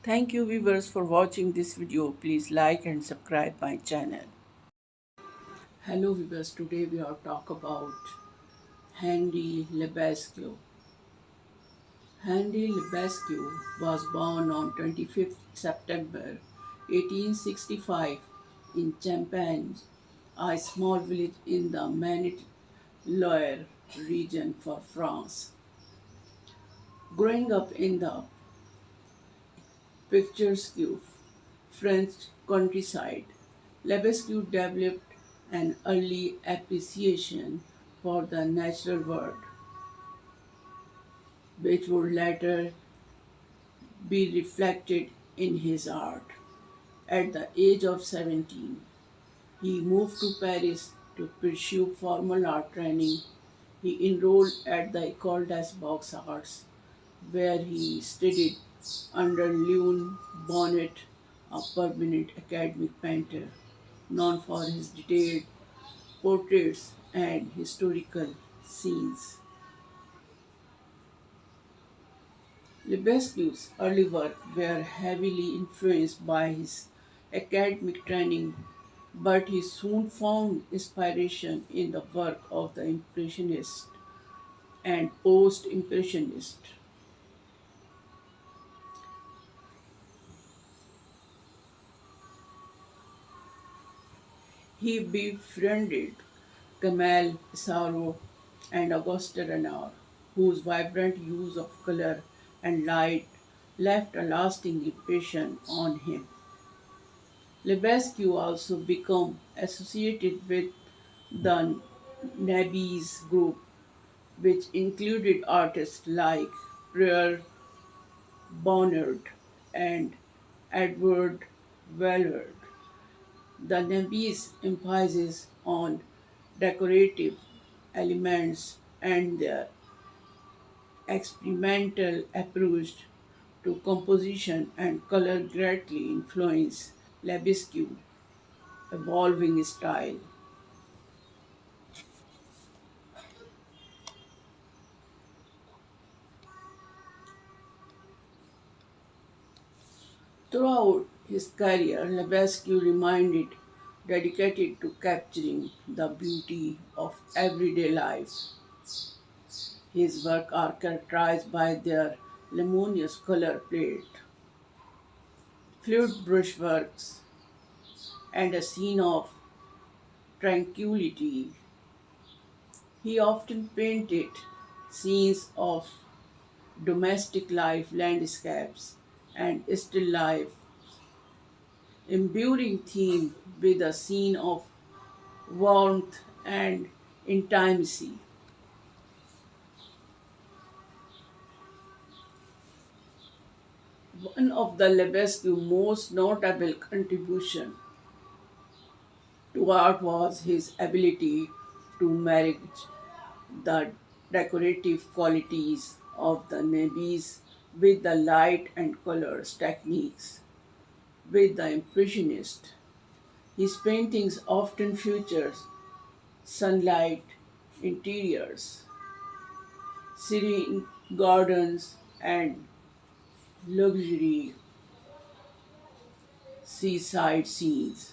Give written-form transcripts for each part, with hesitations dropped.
Thank you viewers for watching this video. Please like and subscribe my channel. Hello viewers, today we are talk about Henri Lebasque. Henri Lebasque was born on 25th September 1865 in Champagne, a small village in the Maine-Loire region for France. Growing up in the picturesque French countryside, Lebesgue developed an early appreciation for the natural world, which would later be reflected in his art. At the age of 17, he moved to Paris to pursue formal art training. He enrolled at the École des Beaux-Arts, where he studied under Leon Bonnet, a permanent academic painter known for his detailed portraits and historical scenes. Lebesgue's early work were heavily influenced by his academic training, but he soon found inspiration in the work of the Impressionists and Post-Impressionists. He befriended Camille Pissarro and Auguste Renoir, whose vibrant use of color and light left a lasting impression on him. Lebesgue also became associated with the Nabis group, which included artists like Pierre Bonnard and Edward Valverde. The Nabis emphasizes on decorative elements and their experimental approach to composition and color greatly influenced Lebesgue's evolving style. Throughout his career, Lebesgue remained dedicated to capturing the beauty of everyday life. His work are characterized by their luminous color palette, fluid brushworks, and a scene of tranquility. He often painted scenes of domestic life, landscapes, and still life, imbuing theme with a scene of warmth and intimacy. One of the Lebesgue's most notable contributions to art was his ability to marriage the decorative qualities of the navies with the light and colors techniques with the Impressionist. His paintings often features sunlight, interiors, serene gardens, and luxury seaside scenes.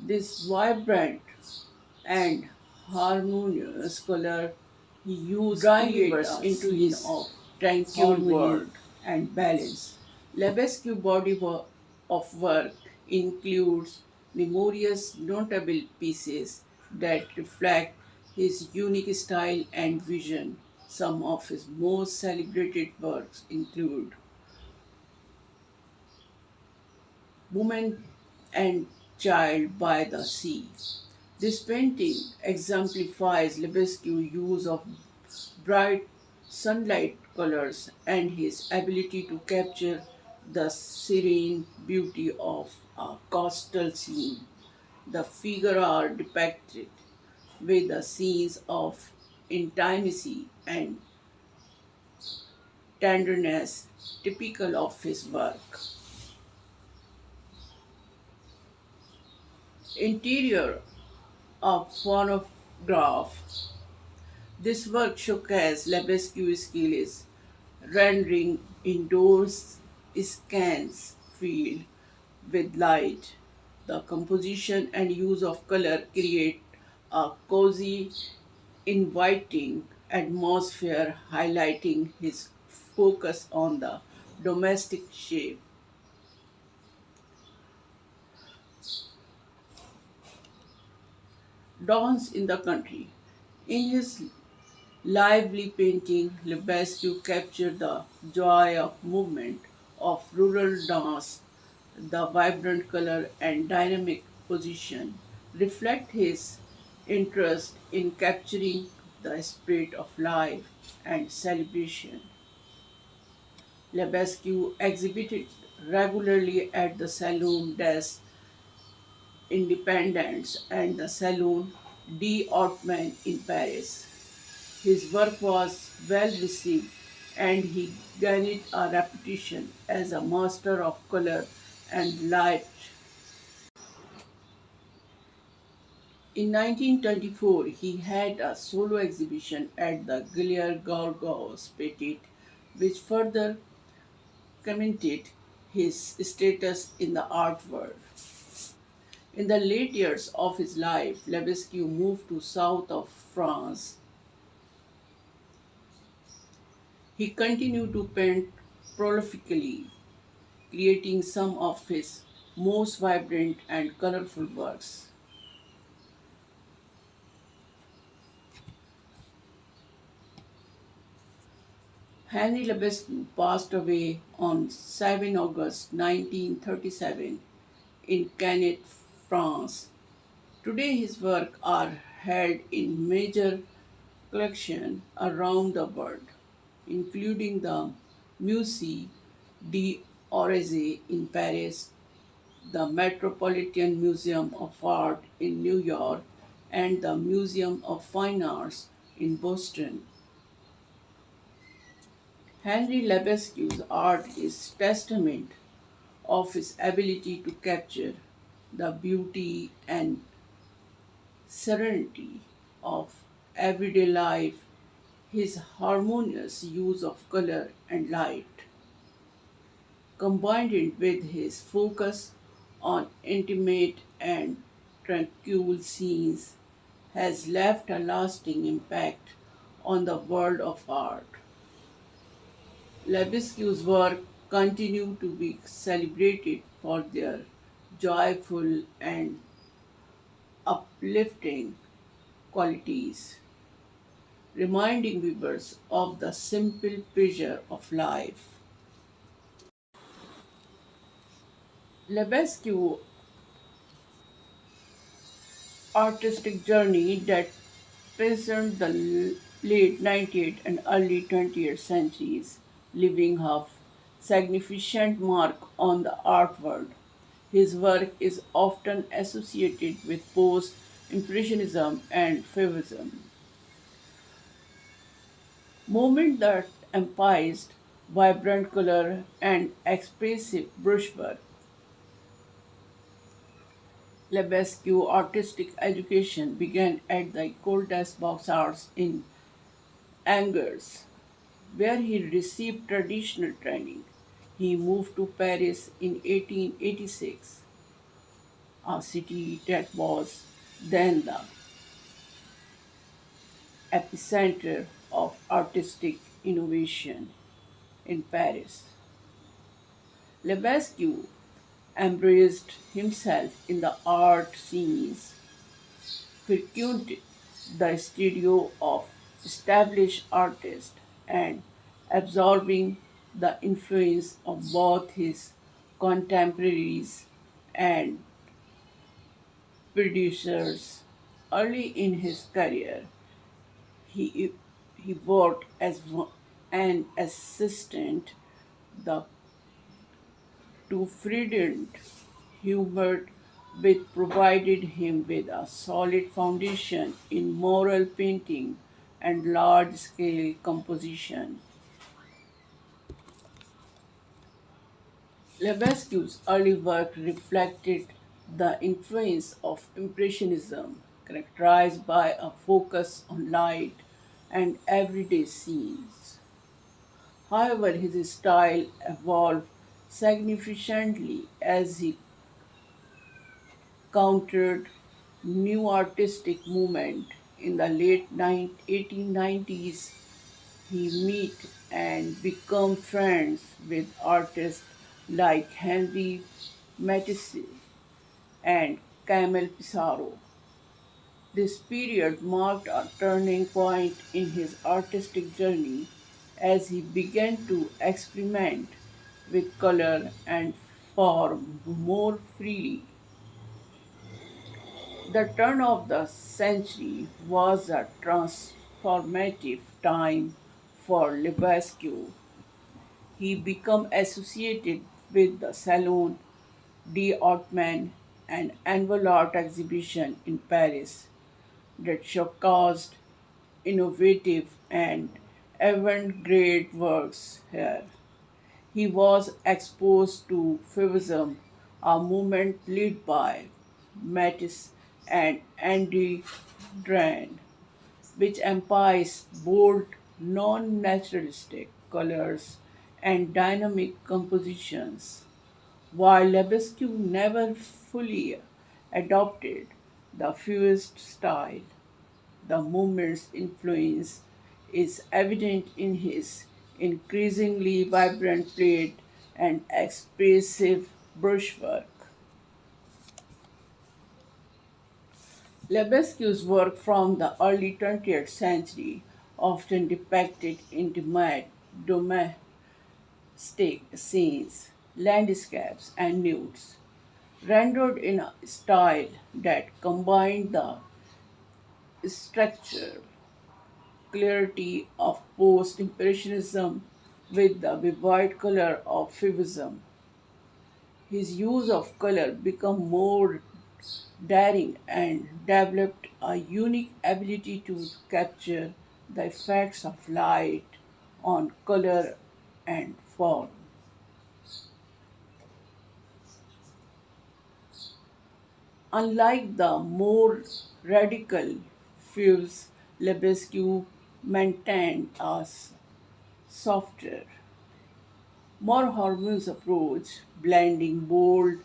This vibrant and harmonious color he used universe into his of tranquil world and balance. Lebesgue's of work includes numerous notable pieces that reflect his unique style and vision. Some of his most celebrated works include Woman and Child by the Sea. This painting exemplifies Lebesgue's use of bright sunlight colors and his ability to capture the serene beauty of a coastal scene. The figures are depicted with the scenes of intimacy and tenderness typical of his work. Interior of phonograph. This work showcases Lebesgue's skills rendering Indoors scans field with light. The composition and use of color create a cozy, inviting atmosphere, highlighting his focus on the domestic shape. Dawns in the country. In his lively painting, Lebesgue captured the joy of movement of rural dance. The vibrant color and dynamic position reflect his interest in capturing the spirit of life and celebration. Lebesgue exhibited regularly at the Salon des Independents and the Salon d'Ottoman in Paris. His work was well received and he gained a reputation as a master of color and light. In 1924, he had a solo exhibition at the Galerie Gorgos Petit, which further cemented his status in the art world. In the late years of his life, Lebesgue moved to south of France. He continued to paint prolifically, creating some of his most vibrant and colorful works. Henri Lebasque passed away on 7 August 1937 in Canet, France. Today his works are held in major collections around the world, including the Musée d'Orsay in Paris, the Metropolitan Museum of Art in New York, and the Museum of Fine Arts in Boston. Henri Lebesgue's art is testament of his ability to capture the beauty and serenity of everyday life, his harmonious use of color and light, combined with his focus on intimate and tranquil scenes, has left a lasting impact on the world of art. Lebesgue's work continue to be celebrated for their joyful and uplifting qualities, reminding viewers of the simple pleasure of life. Lebesgue's artistic journey that spanned the late 19th and early 20th centuries, leaving a significant mark on the art world. His work is often associated with post Impressionism and Fauvism, movement that emphasized vibrant color and expressive brushwork. Lebesgue's artistic education began at the École des Beaux-Arts in Angers, where he received traditional training. He moved to Paris in 1886, a city that was then the epicenter of artistic innovation in Paris. Lebesgue embraced himself in the art scenes, frequented the studio of established artists, and absorbing the influence of both his contemporaries and producers. Early in his career, he, he worked as an assistant the, to Friedrich Hubert, which provided him with a solid foundation in mural painting and large scale composition. Lebesgue's early work reflected the influence of Impressionism, characterized by a focus on light and everyday scenes. However, his style evolved significantly as he countered new artistic movement in the late 1890s. He met and became friends with artists like Henri Matisse and Camille Pissarro. This period marked a turning point in his artistic journey as he began to experiment with color and form more freely. The turn of the century was a transformative time for Lebasque. He became associated with the Salon d'Ottoman, an annual art exhibition in Paris that showcased innovative and avant-garde works here. He was exposed to Fauvism, a movement led by Matisse and Andy Dran, which emphasized bold, non-naturalistic colors and dynamic compositions. While Lebesgue never fully adopted the Fauvist style, the movement's influence is evident in his increasingly vibrant plate and expressive brushwork. Lebesgue's work from the early 20th century often depicted intimate domestic scenes, landscapes, and nudes, rendered in a style that combined the structure clarity of post Impressionism with the vivid color of Fauvism. His use of color became more daring and developed a unique ability to capture the effects of light on color and form. Unlike the more radical Fuse, Lebesgue maintained a softer, more harmonious approach, blending bold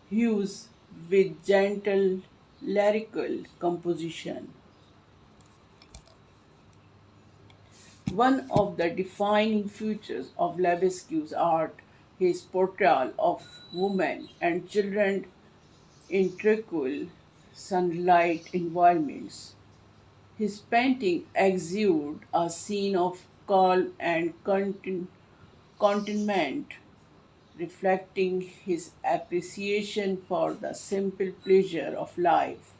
hues with gentle lyrical composition. One of the defining features of Lebesgue's art, his portrayal of women and children in tranquil sunlight environments. His painting exude a scene of calm and contentment, reflecting his appreciation for the simple pleasure of life.